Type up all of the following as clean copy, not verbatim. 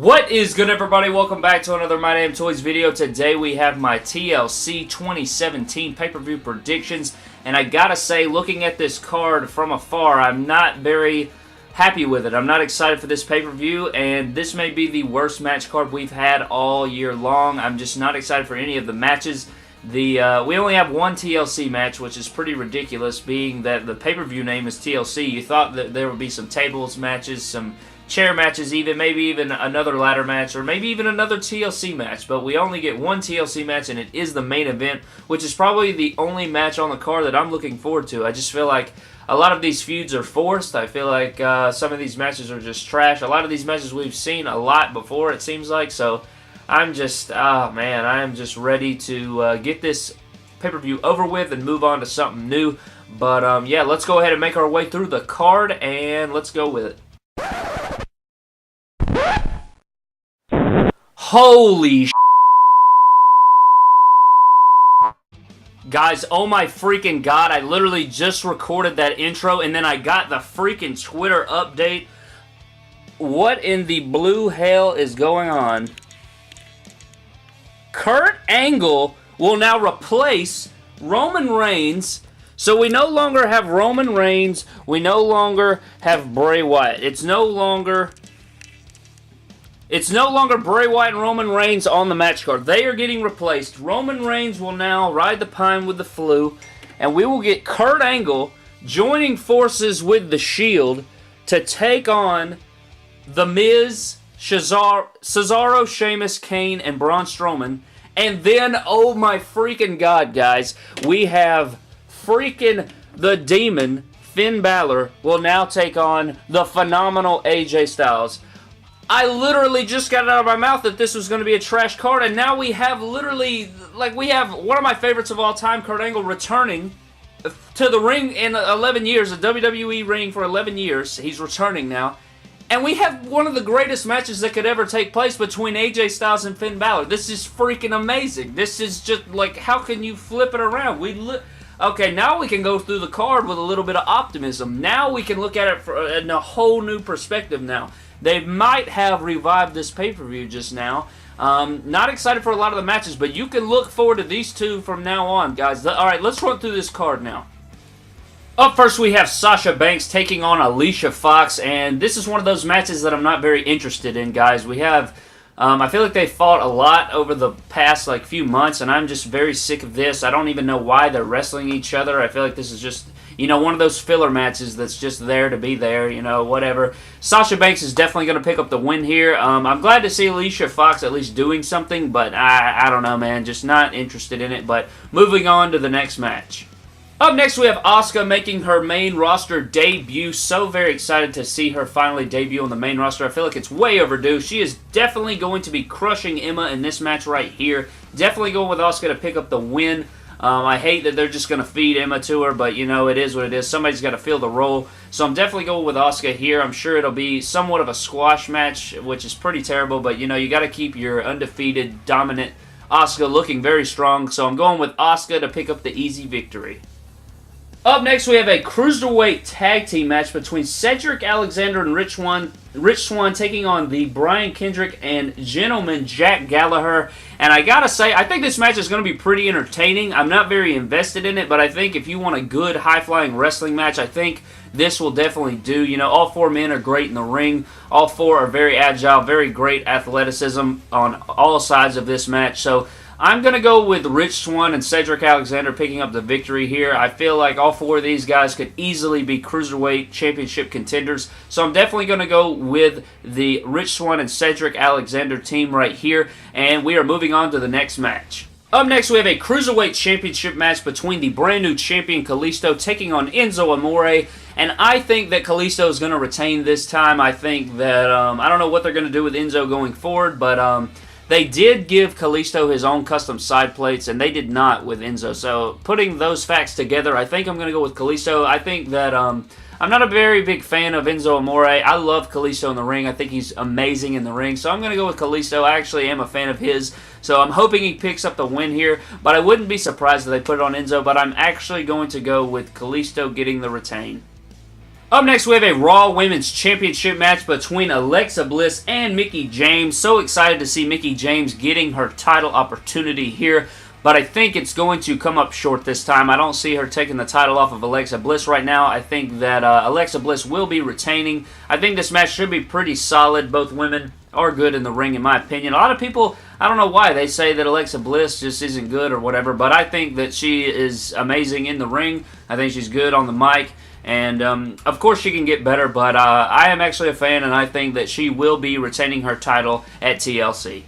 What is good, everybody? Welcome back to another My Damn Toys video. Today we have my TLC 2017 pay-per-view predictions, and I gotta say, looking at this card from afar, I'm not very happy with it. I'm not excited for this pay-per-view, and this may be the worst match card we've had all year long. I'm just not excited for any of the matches. We only have one TLC match, which is pretty ridiculous, being that the pay-per-view name is TLC. You thought that there would be some tables matches, some chair matches, maybe even another ladder match, or maybe even another TLC match, but we only get one TLC match, and it is the main event, which is probably the only match on the card that I'm looking forward to. I just feel like a lot of these feuds are forced. I feel like some of these matches are just trash. A lot of these matches we've seen a lot before, it seems like, so I'm just, I am just ready to get this pay-per-view over with and move on to something new. But, yeah, let's go ahead and make our way through the card, and let's go with it. Holy guys, oh my freaking god, I literally just recorded that intro and then I got the freaking Twitter update. What in the blue hell is going on? Kurt Angle will now replace Roman Reigns. So we no longer have Roman Reigns, we no longer have Bray Wyatt. It's no longer Bray Wyatt and Roman Reigns on the match card. They are getting replaced. Roman Reigns will now ride the pine with the flu, and we will get Kurt Angle joining forces with The Shield to take on The Miz, Cesaro, Sheamus, Kane, and Braun Strowman. And then, oh my freaking god, guys, we have freaking the Demon, Finn Balor, will now take on the phenomenal AJ Styles. I literally just got it out of my mouth that this was going to be a trash card, and now we have literally, we have one of my favorites of all time, Kurt Angle, returning to the ring in 11 years, a WWE ring for 11 years. He's returning now. And we have one of the greatest matches that could ever take place between AJ Styles and Finn Balor. This is freaking amazing. This is just, how can you flip it around? Okay, now we can go through the card with a little bit of optimism. Now we can look at it in a whole new perspective now. They might have revived this pay-per-view just now. Not excited for a lot of the matches, but you can look forward to these two from now on, guys. Alright, let's run through this card now. Up first, we have Sasha Banks taking on Alicia Fox, and this is one of those matches that I'm not very interested in, guys. We have, I feel like they fought a lot over the past, few months, and I'm just very sick of this. I don't even know why they're wrestling each other. I feel like this is just, one of those filler matches that's just there to be there, whatever. Sasha Banks is definitely going to pick up the win here. I'm glad to see Alicia Fox at least doing something, but I don't know, man. Just not interested in it, but moving on to the next match. Up next, we have Asuka making her main roster debut. So very excited to see her finally debut on the main roster. I feel like it's way overdue. She is definitely going to be crushing Emma in this match right here. Definitely going with Asuka to pick up the win. I hate that they're just going to feed Emma to her, but, it is what it is. Somebody's got to fill the role. So I'm definitely going with Asuka here. I'm sure it'll be somewhat of a squash match, which is pretty terrible, but, you got to keep your undefeated, dominant Asuka looking very strong. So I'm going with Asuka to pick up the easy victory. Up next, we have a Cruiserweight Tag Team match between Cedric Alexander and Rich Swann taking on the Brian Kendrick and Gentleman Jack Gallagher. And I gotta say, I think this match is going to be pretty entertaining. I'm not very invested in it, but I think if you want a good high-flying wrestling match, I think this will definitely do. All four men are great in the ring. All four are very agile, very great athleticism on all sides of this match. So I'm going to go with Rich Swann and Cedric Alexander picking up the victory here. I feel like all four of these guys could easily be Cruiserweight Championship contenders. So I'm definitely going to go with the Rich Swann and Cedric Alexander team right here. And we are moving on to the next match. Up next, we have a Cruiserweight Championship match between the brand new champion Kalisto taking on Enzo Amore. And I think that Kalisto is going to retain this time. I think that, I don't know what they're going to do with Enzo going forward, but they did give Kalisto his own custom side plates, and they did not with Enzo. So putting those facts together, I think I'm going to go with Kalisto. I think that I'm not a very big fan of Enzo Amore. I love Kalisto in the ring. I think he's amazing in the ring. So I'm going to go with Kalisto. I actually am a fan of his. So I'm hoping he picks up the win here. But I wouldn't be surprised if they put it on Enzo. But I'm actually going to go with Kalisto getting the retain. Up next, we have a Raw Women's Championship match between Alexa Bliss and Mickie James. So excited to see Mickie James getting her title opportunity here, but I think it's going to come up short this time. I don't see her taking the title off of Alexa Bliss right now. I think that Alexa Bliss will be retaining. I think this match should be pretty solid. Both women are good in the ring, in my opinion. A lot of people, I don't know why, they say that Alexa Bliss just isn't good or whatever, but I think that she is amazing in the ring. I think she's good on the mic. And, of course, she can get better, but I am actually a fan, and I think that she will be retaining her title at TLC.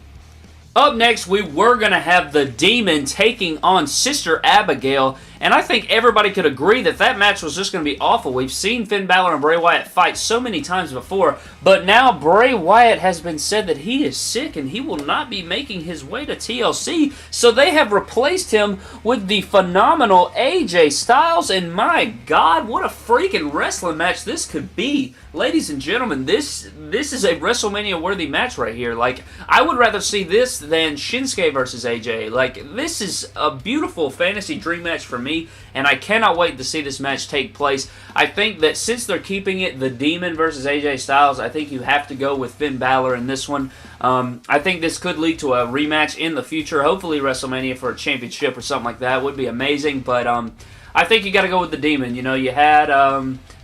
Up next, we were going to have the Demon taking on Sister Abigail, and I think everybody could agree that that match was just going to be awful. We've seen Finn Balor and Bray Wyatt fight so many times before, but now Bray Wyatt has been said that he is sick and he will not be making his way to TLC, so they have replaced him with the phenomenal AJ Styles, and my God, what a freaking wrestling match this could be. Ladies and gentlemen, this is a WrestleMania-worthy match right here. Like, I would rather see this than Shinsuke versus AJ. Like, this is a beautiful fantasy dream match for me, and I cannot wait to see this match take place. I think that since they're keeping it the Demon versus AJ Styles, I think you have to go with Finn Balor in this one. I think this could lead to a rematch in the future, hopefully WrestleMania for a championship or something like that. Would be amazing, but I think you got to go with the Demon. You know, you had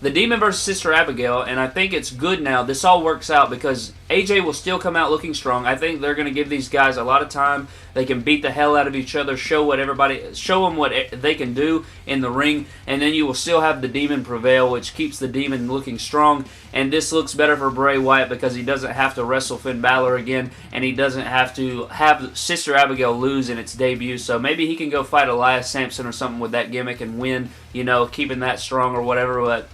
the Demon versus Sister Abigail, and I think it's good now. This all works out because AJ will still come out looking strong. I think they're going to give these guys a lot of time. They can beat the hell out of each other, show them what they can do in the ring, and then you will still have the Demon prevail, which keeps the Demon looking strong. And this looks better for Bray Wyatt because he doesn't have to wrestle Finn Balor again, and he doesn't have to have Sister Abigail lose in its debut. So maybe he can go fight Elias Sampson or something with that gimmick and win, you know, keeping that strong or whatever. But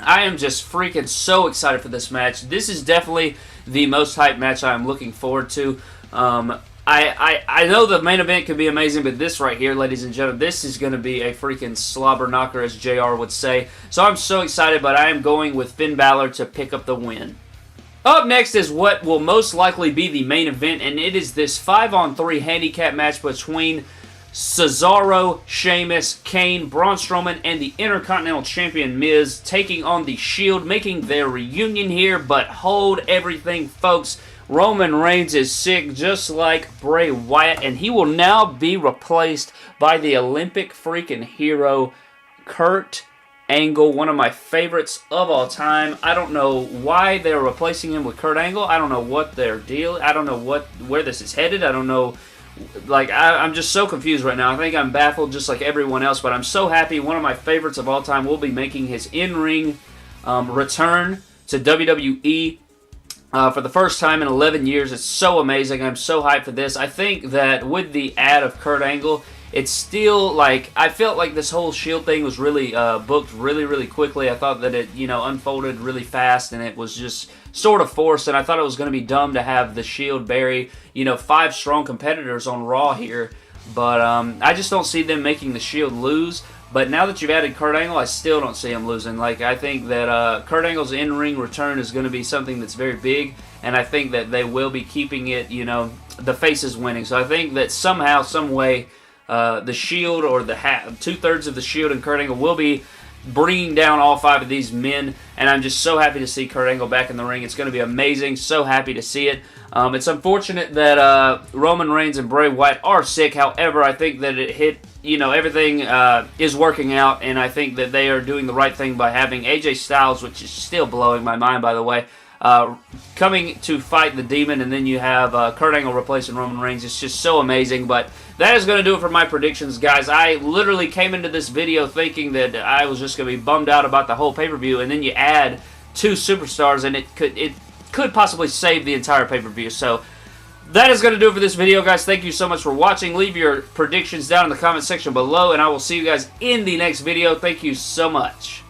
I am just freaking so excited for this match. This is definitely the most hyped match I'm looking forward to. I know the main event could be amazing, but this right here, ladies and gentlemen, this is going to be a freaking slobber knocker, as JR would say. So I'm so excited, but I am going with Finn Balor to pick up the win. Up next is what will most likely be the main event, and it is this 5-on-3 handicap match between Cesaro, Sheamus, Kane, Braun Strowman, and the Intercontinental Champion Miz taking on the Shield, making their reunion here, but hold everything, folks. Roman Reigns is sick, just like Bray Wyatt, and he will now be replaced by the Olympic freaking hero, Kurt Angle, one of my favorites of all time. I don't know why they're replacing him with Kurt Angle. I don't know what their deal. I don't know where this is headed. I don't know. Like, I'm just so confused right now. I think I'm baffled just like everyone else, but I'm so happy. One of my favorites of all time will be making his in-ring return to WWE. For the first time in 11 years. It's so amazing. I'm so hyped for this. I think that with the add of Kurt Angle, it's still like, I felt like this whole Shield thing was really booked really quickly. I thought that it, you know, unfolded really fast, and it was just sort of forced, and I thought it was going to be dumb to have the Shield bury, you know, 5 strong competitors on Raw here. But I just don't see them making the Shield lose. But now that you've added Kurt Angle, I still don't see him losing. Like, I think that Kurt Angle's in-ring return is going to be something that's very big, and I think that they will be keeping it, you know, the faces winning. So I think that somehow, some way, the Shield or the 2/3 of the Shield and Kurt Angle will be bringing down all 5 of these men, and I'm just so happy to see Kurt Angle back in the ring. It's going to be amazing. So happy to see it. It's unfortunate that Roman Reigns and Bray Wyatt are sick. However, I think that it hit, you know, everything is working out, and I think that they are doing the right thing by having AJ Styles, which is still blowing my mind, by the way, coming to fight the Demon, and then you have Kurt Angle replacing Roman Reigns. It's just so amazing. But that is going to do it for my predictions, guys. I literally came into this video thinking that I was just going to be bummed out about the whole pay-per-view, and then you add 2 superstars, and it could possibly save the entire pay-per-view. So that is going to do it for this video, guys. Thank you so much for watching. Leave your predictions down in the comment section below, and I will see you guys in the next video. Thank you so much.